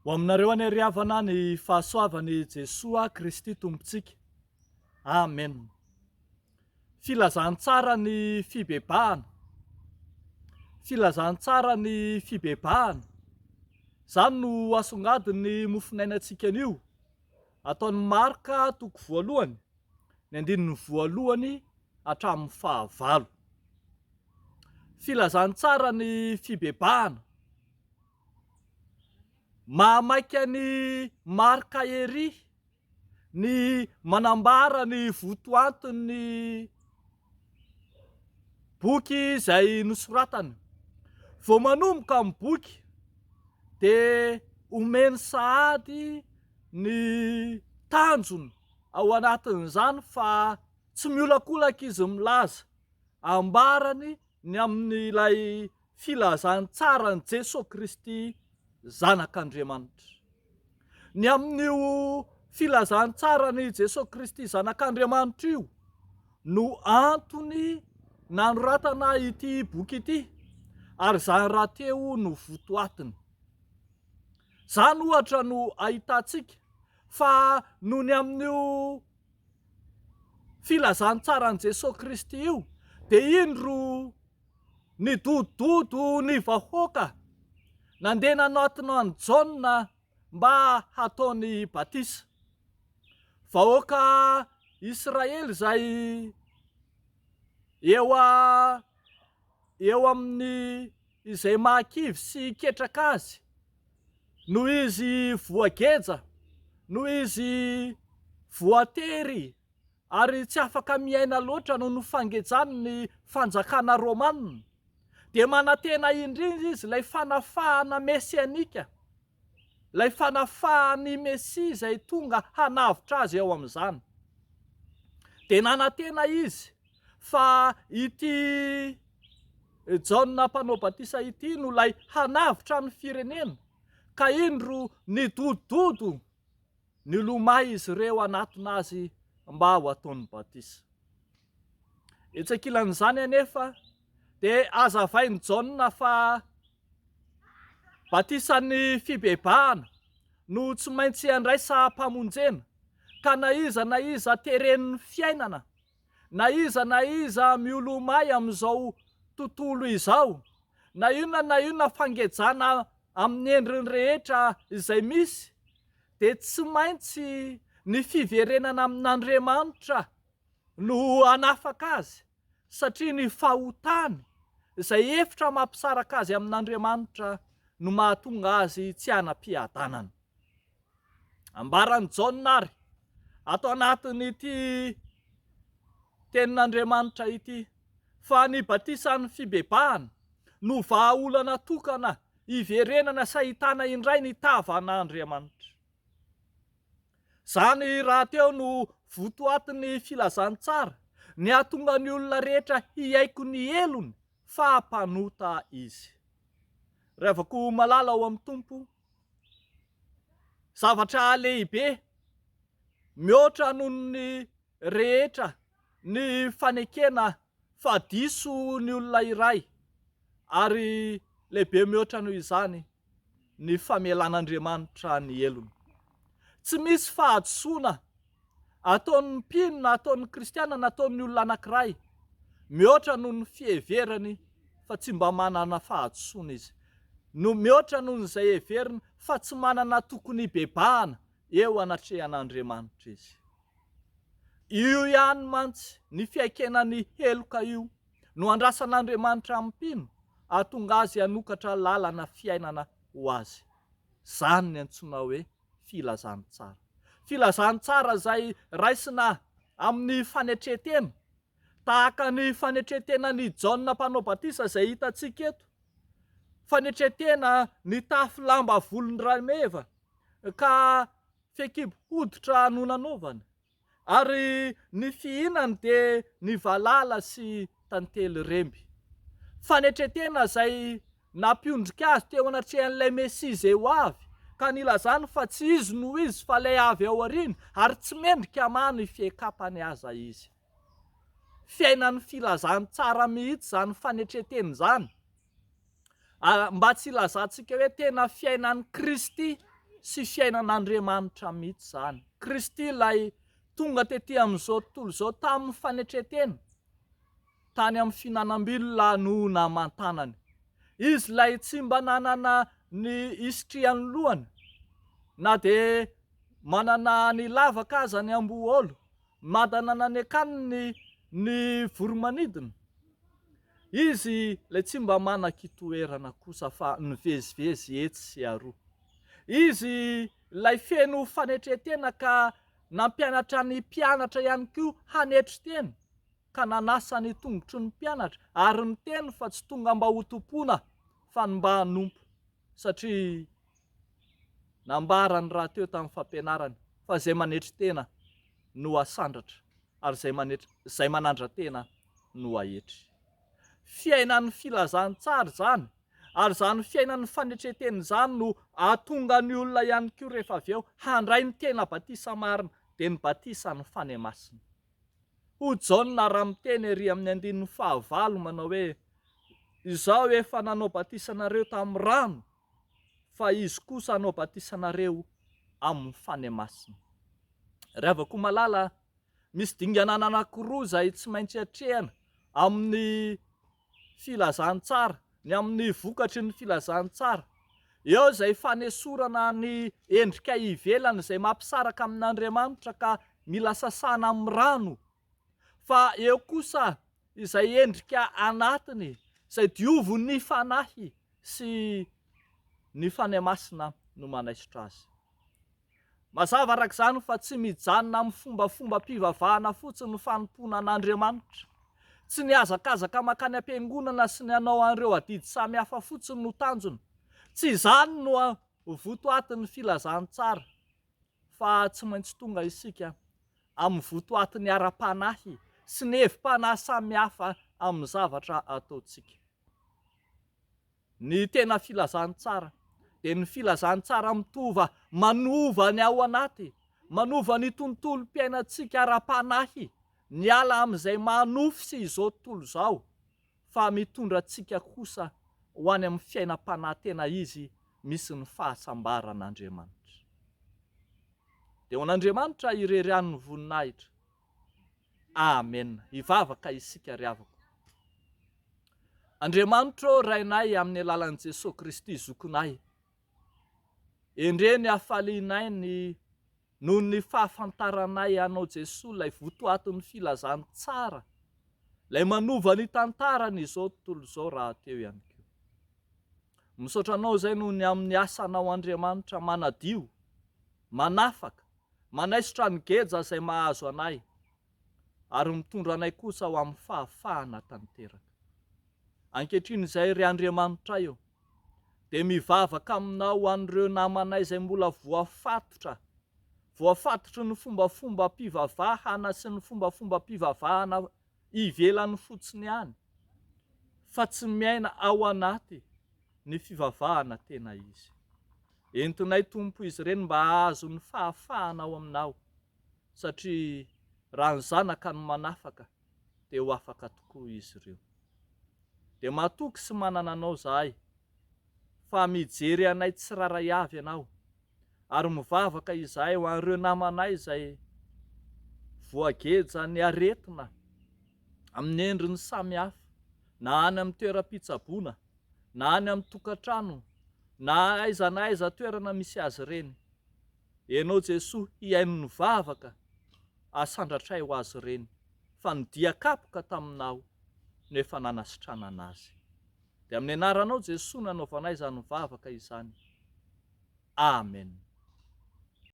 Ho aminareo any ariavana ny fahasoavany Jesoa Kristy tompontsika. Amen. Filazantsara ny fibebahana. Filazantsara ny fibebahana. Zany no asongadiny mofinainantsika anio. Ataony marika toko voalohany, ny andininy voalohany hatramin'ny fahavalo. Filazantsara ny fibebahana. Mahamaika ny marika ery, ny manambara ny votoanton'ny boky izay nosoratany. Vao manomboka amin'ny boky dia omeny sahady ny tanjony ao anatin'izany fa tsy miolakolaka izy milaza. Ambarany ny amin'ilay filazantsara ny Jesosy Kristy Zanak'Andriamanitra. Ny amin'io filazantsarany Jesosy Kristy Zanak'Andriamanitra io no antony nanoratana ity boky ity, ary zany rahateo no votoatiny. Zany ohatra no ahitantsika fa no ny amin'io filazantsarany Jesosy Kristy io dia indro nidododo ny vahoaka nandeha nanatona ny Jaona mba hataony batisa. Vahoaka Israely izay eo amin'ny izay mahakivy sy ketraka azy, no izy voageja, no izy voatery, ary tsy afaka miaina loatra no nofangejany ny fanjakana Romanina. Dia manantena indrindra izy ilay fanafahana mesianika, ilay fanafahany Mesia izay tonga hanavitra azy eo amin'izany. Dia nanantena izy fa ity Jaona mpanao batisa ity no ilay hanavitra ny firenena, ka indro nidododo nilomay izy ireo anatona azy mba ho ataony batisa. Etsy ankilan'izany anefa dia azavain'ny Jaona fa batisan'ny fibebahana no tsy maintsy handraisam-pamonjena, ka na iza teren'ny fiainana, na iza miolomay amin'izao tontolo izao, na inona fangejana amin'ny endriny rehetra izay misy, dia tsy maintsy ny fiverenana amin'Andriamanitra no hanafaka azy, satria ny fahotany izay efitra mampisaraka azy amin'Andriamanitra no mahatonga azy tsy hanam-piadanana. Ambaran'ny Jaona ary ato anatin'ity tenin'Andriamanitra ity fa ny batisan'ny fibebahana no vahaolana tokana hiverenana sy ahitana indray ny tavan'Andriamanitra. Zany rahateo no votoatin'ny filazantsara, ny ahatonga ny olona rehetra hiaiko ny elony fa hampanota izy. Revako malala ao amin'ny Tompo, zavatra lehibe mihoatra noho ny rehetra ny fanekena fa diso ny olona iray, ary lehibe mihoatra noho izany ny famelan'Andriamanitra ny elony. Tsy misy fahadisoana ataon'ny mpino na ataon'ny kristiana na ataon'ny olona anankiray mihoatra noho ny fiheverany fa tsy mba manana fahadisoana izy, no mihoatra noho izay heveriny fa tsy manana tokony hibebahana eo anatrehan'Andriamanitra izy. Io ihany mantsy ny fiaikenany heloka io no andrasan'Andriamanitra amin'ny mpino ahatonga azy hanokatra lalana fiainana ho azy. Zany ny antsoina hoe filazantsara. Filazantsara izay raisina amin'ny fanetretena, tahaka ny fanetretenany Jaona mpanao batisa izay hitantsika eto. Fanetretena ny tafy lamba volon-drameva ka fehikibo hoditra no nanaovany, ary ny fihinany dia ny valala sy tantely remby. Fanetretena izay nampiondrika azy teo anatrehan'ilay Mesia izay ho avy, ka nilazany fa tsy izy no izy fa ilay avy ao aoriana, ary tsy mendrika mamy fiekapany aza izy. Fiainan'ny filazantsara mihitsy zany fanetretena izany. Mba tsy ilazantsika hoe tena fiainan'ny Kristy sy fiainan'Andriamanitra mihitsy izany. Kristy ilay tonga tetỳ amin'izao tontolo izao tamin'ny fanetretena, tany amin'ny finanam-bilona no namantanany. Izy ilay tsy mba nanana ny isitriany lohany, na dia manana ny lavaka aza ny amboholo, madanana ny akaniny ny voromanidina. Izy ilay tsy mba manan-kitoerana kosa fa nivezivezy etsy sy aroa. Izy ilay feno fanetretena ka nampianatra ny mpianatra ihany koa hanetry teny, ka nanasa ny tongotry ny mpianatra ary niteny fa tsy tonga mba ho tompoana fa ny mba hanompo, satria nambarany raha teo tamin'ny fampianarany fa izay manetry tena no asandratra ary izay manandra tena no ahetry. Fiainan'ny filazantsara izany, ary izany fiainan'ny fanetretena izany no ahatonga ny olona ihany koa rehefa avy eo handray ny tena batisa marina dia ny batisa ny fanahy masina. Hoy Jaona raha miteny ery amin'ny 9:9 manao hoe: izaho efa nanao batisanareo tamin'ny rano, fa izy kosa hanao batisanareo amin'ny fanahy masina. Ravako malala, misy dinganana anankiroa izay tsy maintsy hatrehana amin'ny filazantsara, ny amin'ny vokatry ny filazantsara. Eo izay fanesorana ny endrika ivelany izay mampisaraka amin'Andriamanitra ka mila sasana amin'ny rano, fa eo kosa izay endrika anatiny izay diovy ny fanahy sy ny fanahy masina no manaisotra azy. Mazava arak'izany fa tsy mijanona amin'ny fombafomba-pivavahana fotsiny ny fanompoana an'Andriamanitra, tsy ny hazakazaka makany am-piangonana sy ny hanao an'ireo adidy samihafa fotsiny no tanjona. Tsy izany no votoatin'ny filazantsara, fa tsy maintsy tonga isika amin'ny votoatin'ny ara-panahy sy ny hevi-panahy samihafa amin'ny zavatra ataontsika. Ny tena filazantsara dia ny filazantsara mitova manova ny ao anaty, manova ny tontolo-piainantsika ara-panahy, niala amin'izay manofy sy izao tontolo izao, fa mitondra antsika kosa ho any amin'ny fiainam-panahy tena izy misy ny fahasambaran'Andriamanitra. Dia ho an'Andriamanitra irerian'ny voninahitra. Amen. Hivavaka isika ry havako. Andriamanitra ô Rainay, amin'ny alalan'i Jesosy Kristy zokinay, endre ny hafalianay noho ny fahafantaranay anao Jesosy, ilay votoatin'ny filazantsara, ilay manova ny tantarany izao tontolo izao raha teo ihany koa. Misaotra anao izay noho ny amin'ny asanao Andriamanitra manadio, manafaka, manaisotra ny geja izay mahazo anay, ary mitondra anay kosa ho amin'ny fahafahana tanteraka. Ankehitriny izay ry Andriamanitra io, dia mivavaka aminao ho an'ireo namanay izay mbola voafatotry ny fombafomba-pivavahana sy ny fombafomba-pivavahana ivelany fotsiny ihany, fa tsy miaina ao anaty ny fivavahana tena izy. Entinay Tompo izy ireny mba hahazo ny fahafahana ao aminao, satria raha ny zanaka no manafaka dia ho afaka tokoa izy ireo. Dia matoky sy manana anao zahay, fa mijery anay tsiraray avy ianao, ary mivavaka izahay ho an'ireo namanay izay voageja ny aretina amin'ny endriny samihafa, na any amin'ny toeram-pitsaboana, na any amin'ny tokantrano, na aiza na aiza toerana misy azy ireny. Ianao Jesosy hihaino ny vavaka asandratray ho azy ireny, fa nidia kapoka taminao no efa nanasitrana anazy. Dia amin'ny anaranao Jesosy nanaovanay izany vavaka izany. Amen.